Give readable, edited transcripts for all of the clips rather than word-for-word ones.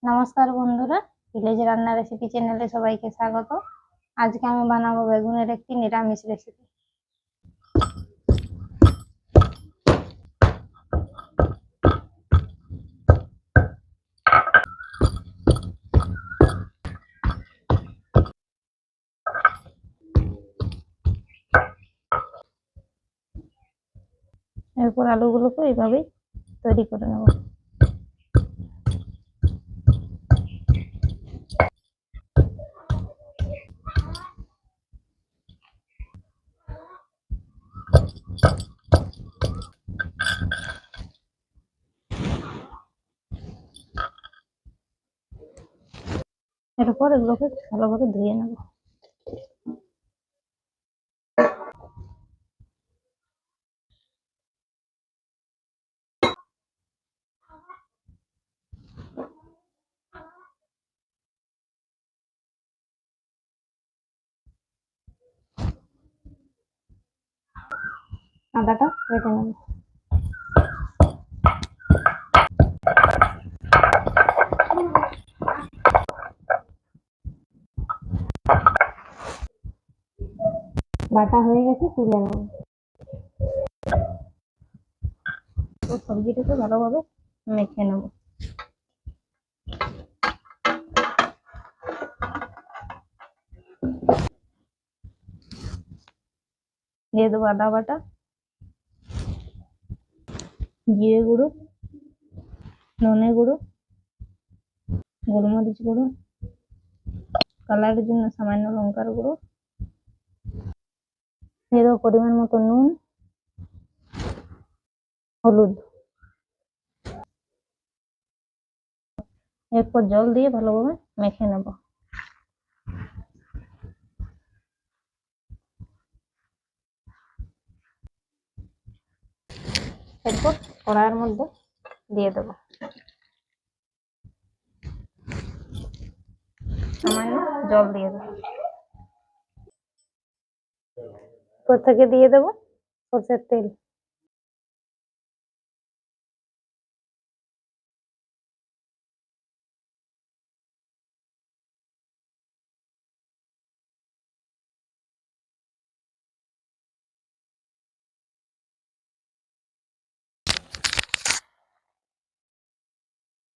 নমস্কার বন্ধুরা, ভিলেজ রান্না রেসিপি চ্যানেলে সবাইকে স্বাগত। আজকে আমি বানাবো বেগুনের একটি নিরামিষ রেসিপি। এরপর আলুগুলোকে এইভাবেই তৈরি করে নেব। এরপর এগুলোকে ভালোভাবে ধুয়ে নেব। আদাটা বেটে নেব। বাটা হয়ে গেছে, তুলে নেব। সবজিটাকে ভালোভাবে মেখে নেব। দিয়ে দেবো আদা বাটা, জিরে গুঁড়ো, ধনে গুঁড়ো, গোলমরিচ গুঁড়ো, কালারের জন্য সামান্য লঙ্কার গুঁড়ো, দিয়ে দেবো পরিমাণ মতো নুন, হলুদ। এরপর জল দিয়ে ভালোভাবে মেখে নেব। এরপর কড়াইয়ের মধ্যে দিয়ে দেব সামান্য জল, দিয়ে দেবো। উপর থেকে দিয়ে দেবো সরষের তেল।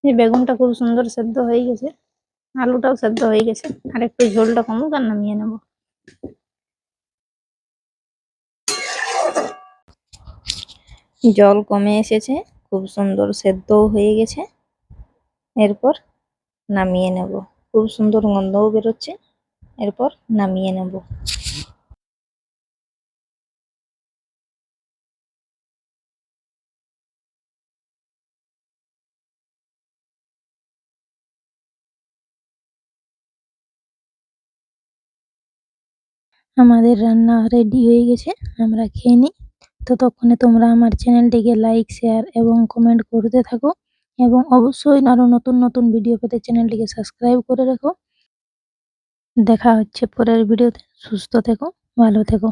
এই বেগুনটা খুব সুন্দর সেদ্ধ হয়ে গেছে, আলুটাও সেদ্ধ হয়ে গেছে। আর একটু ঝোলটা কমুক আর নামিয়ে নেব। জল কমে এসেছে, খুব সুন্দর সেদ্ধও হয়ে গেছে। এরপর নামিয়ে নেব। খুব সুন্দর গন্ধও বেরোচ্ছে। এরপর নামিয়ে নেব। আমাদের রান্না রেডি হয়ে গেছে, আমরা খেয়ে নিই। ততক্ষণে তোমরা আমার চ্যানেলটিকে লাইক, শেয়ার এবং কমেন্ট করতে থাকো, এবং অবশ্যই আরো নতুন নতুন ভিডিও পেতে চ্যানেলটিকে সাবস্ক্রাইব করে রাখো। দেখা হচ্ছে পরের ভিডিওতে। সুস্থ থেকো, ভালো থেকো।